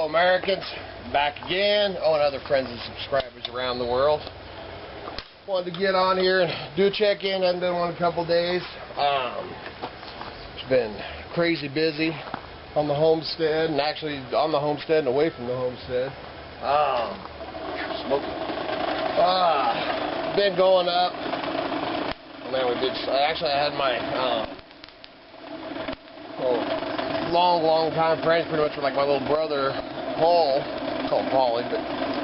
Americans, back again. Oh, and other friends and subscribers around the world. Wanted to get on here and do a check-in. Hadn't done one in a couple days. It's been crazy busy on the homestead, and actually on the homestead and away from the homestead. Smoking. Been going up. And then we did. Actually, I had my long time friends, pretty much like my little brother Paul. I call him Paulie, but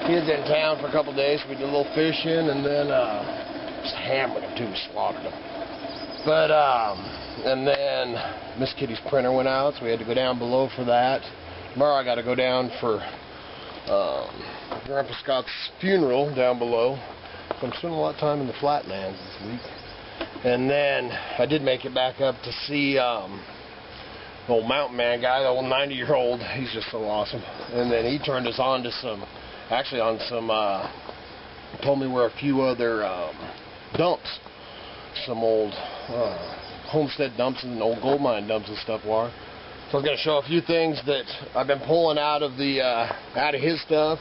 he was in town for a couple days. So we did a little fishing, and then just hammered him too, slaughtered him. But and then Miss Kitty's printer went out, so we had to go down below for that. Tomorrow I got to go down for Grandpa Scott's funeral down below. So I'm spending a lot of time in the flatlands this week. And then I did make it back up to see the old mountain man guy, the old 90-year-old. He's just so awesome. And then he turned us on to told me where a few other dumps, some old homestead dumps and old gold mine dumps and stuff were. So I was going to show a few things that I've been pulling out of his stuff.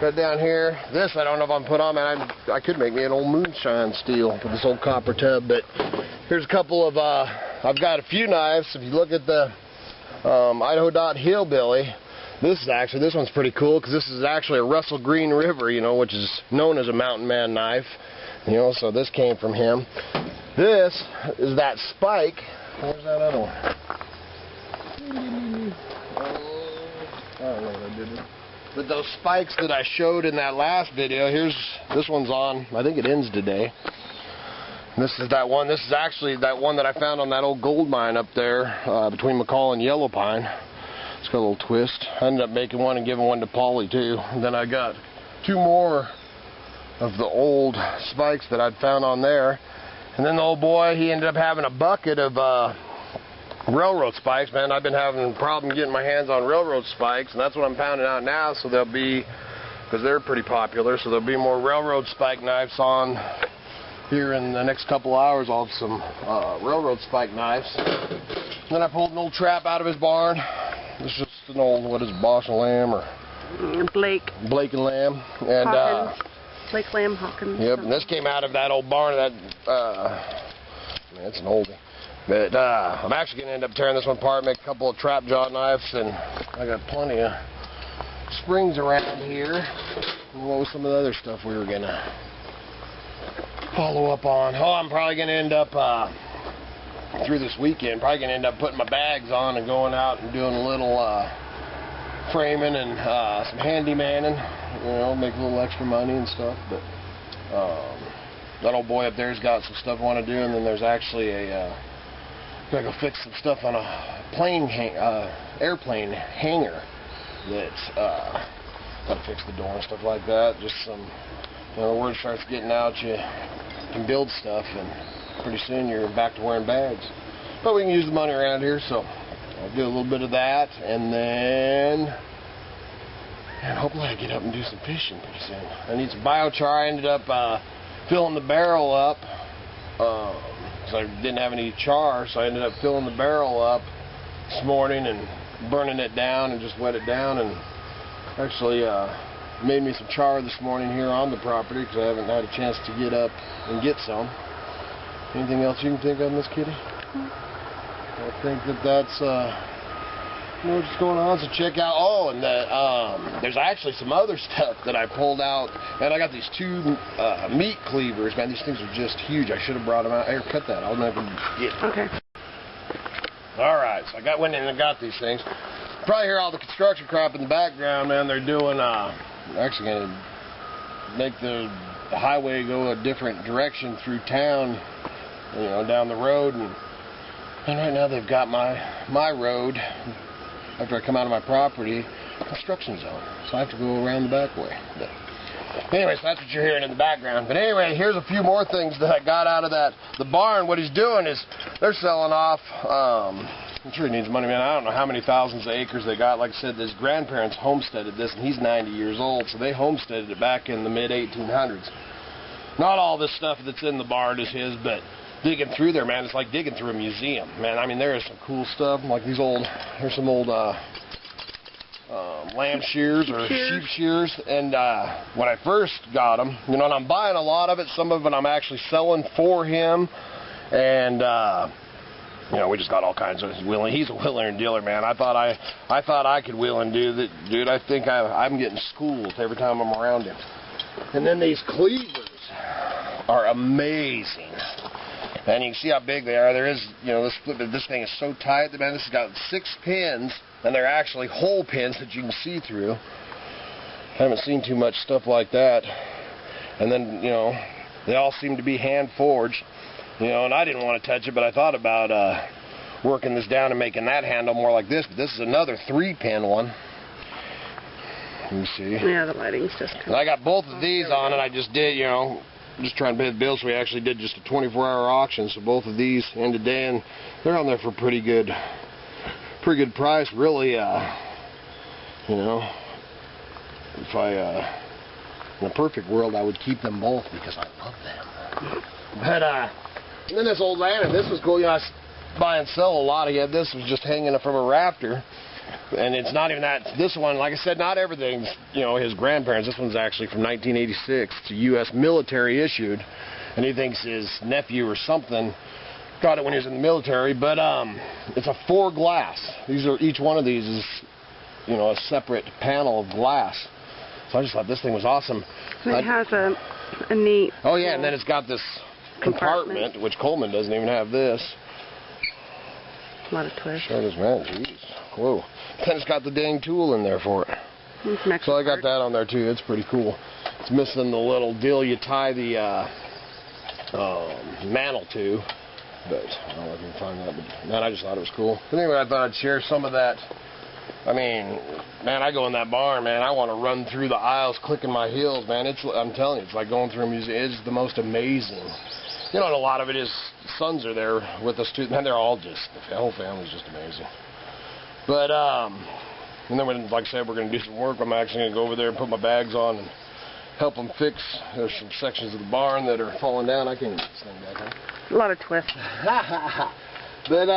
Right down here, this I don't know if I'm put on, man. I could make me an old moonshine steel with this old copper tub, but here's a couple of, I've got a few knives. If you look at the Idaho Hillbilly, this one's pretty cool because this is actually a Russell Green River, you know, which is known as a mountain man knife, you know, so this came from him. This is that spike. Where's that other one? I don't know what I did. But those spikes that I showed in that last video, this one's on, I think it ends today. This is that one. This is actually that one that I found on that old gold mine up there between McCall and Yellow Pine. It's got a little twist. I ended up making one and giving one to Paulie too. And then I got two more of the old spikes that I'd found on there. And then the old boy, he ended up having a bucket of railroad spikes, man. I've been having a problem getting my hands on railroad spikes, and that's what I'm pounding out now. So there'll be, because they're pretty popular, so there'll be more railroad spike knives on here in the next couple hours. I'll have some railroad spike knives. Then I pulled an old trap out of his barn. This is just an old, what is it, Bosch and Lamb or Blake and Lamb, and Hawkins. Blake Lamb Hawkins. Yep, and this came out of that old barn. Man, it's an oldie. But I'm actually going to end up tearing this one apart, make a couple of trap jaw knives, and I got plenty of springs around here. And what was some of the other stuff we were going to follow up on? Oh, I'm probably going to end up, through this weekend, probably going to end up putting my bags on and going out and doing a little framing and some handymanning, you know, make a little extra money and stuff. But that old boy up there's got some stuff I want to do, and then there's actually gotta go fix some stuff on a airplane hangar that's gotta fix the door and stuff like that. Just some, you know, the word starts getting out, you can build stuff, and pretty soon you're back to wearing bags. But we can use the money around here, so I'll do a little bit of that, and then hopefully I get up and do some fishing pretty soon. I need some biochar. I ended up filling the barrel up. So I didn't have any char, so I ended up filling the barrel up this morning and burning it down and just wet it down, and actually made me some char this morning here on the property because I haven't had a chance to get up and get some. Anything else you can think of, Miss Kitty? I think that's what's going on, so check out. Oh, and there's actually some other stuff that I pulled out, and I got these two meat cleavers, man. These things are just huge. I should have brought them out. Here, cut that. I'll never get them. Okay. Alright, so I went in and got these things. Probably hear all the construction crap in the background, man. They're doing, actually going to make the highway go a different direction through town, you know, down the road, and right now they've got my road, after I come out of my property, construction zone. So I have to go around the back way. But anyways, that's what you're hearing in the background. But anyway, here's a few more things that I got out of the barn. What he's doing is they're selling off, I'm sure he needs money, man. I don't know how many thousands of acres they got. Like I said, his grandparents homesteaded this, and he's 90 years old, so they homesteaded it back in the mid-1800s. Not all this stuff that's in the barn is his, but digging through there, man, it's like digging through a museum, man. I mean, there is some cool stuff, like these old, here's some old lamb shears or sheep shears. And when I first got them, you know, and I'm buying a lot of it. Some of it I'm actually selling for him. And you know, we just got all kinds of wheeling. He's a wheeler and dealer, man. I thought I could wheel and do that, dude. I think I'm getting schooled every time I'm around him. And then these cleavers are amazing. And you can see how big they are. There is, you know, this thing is so tight. Man, this has got 6 pins, and they're actually hole pins that you can see through. I haven't seen too much stuff like that. And then, you know, they all seem to be hand forged. You know, and I didn't want to touch it, but I thought about working this down and making that handle more like this. But this is another 3-pin one. Let me see. Yeah, the lighting's just And I got both of these on, and I just did, you know, just trying to pay the bills. So we actually did just a 24-hour auction. So both of these end today, and they're on there for pretty good price. Really, you know, if in a perfect world, I would keep them both because I love them. But and then this old lantern, this was cool. You know, I buy and sell a lot. He had this was just hanging from a rafter, and it's not even that. This one, like I said, not everything's, you know, his grandparents. This one's actually from 1986. It's a U.S. military issued, and he thinks his nephew or something got it when he was in the military. But it's a 4 glass. Each one of these is, you know, a separate panel of glass. So I just thought this thing was awesome. It has a neat. Oh yeah, and then it's got this compartment, which Coleman doesn't even have this. A lot of twists. Sure does, man. Jeez. Whoa. Then it's got the dang tool in there for it. So I got that on there too. It's pretty cool. It's missing the little deal you tie the mantle to. But I don't know if you can find that. But man, I just thought it was cool. Anyway, I thought I'd share some of that. I mean, man, I go in that barn, man. I want to run through the aisles, clicking my heels, man. I'm telling you, it's like going through a museum. It's the most amazing. You know, and a lot of it is sons are there with us too. Man, they're all just, the whole family's just amazing. But and then when, like I said, we're going to do some work. I'm actually going to go over there and put my bags on and help them fix. There's some sections of the barn that are falling down. I can't get this thing back on. A lot of twists. But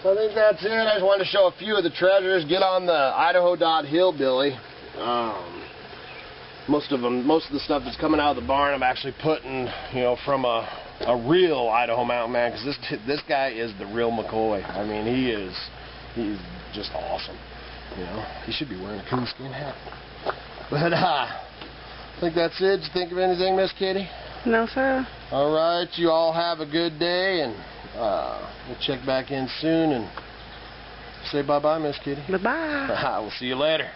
so I think that's it. I just wanted to show a few of the treasures. Get on the Idaho Hillbilly. Most of the stuff that's coming out of the barn, I'm actually putting, you know, from a real Idaho mountain man, because this guy is the real McCoy. I mean, he's just awesome. You know, he should be wearing a coonskin hat. But I think that's it. Did you think of anything, Miss Kitty? No, sir. All right, you all have a good day, and we'll check back in soon and say bye-bye, Miss Kitty. Bye-bye. We'll see you later.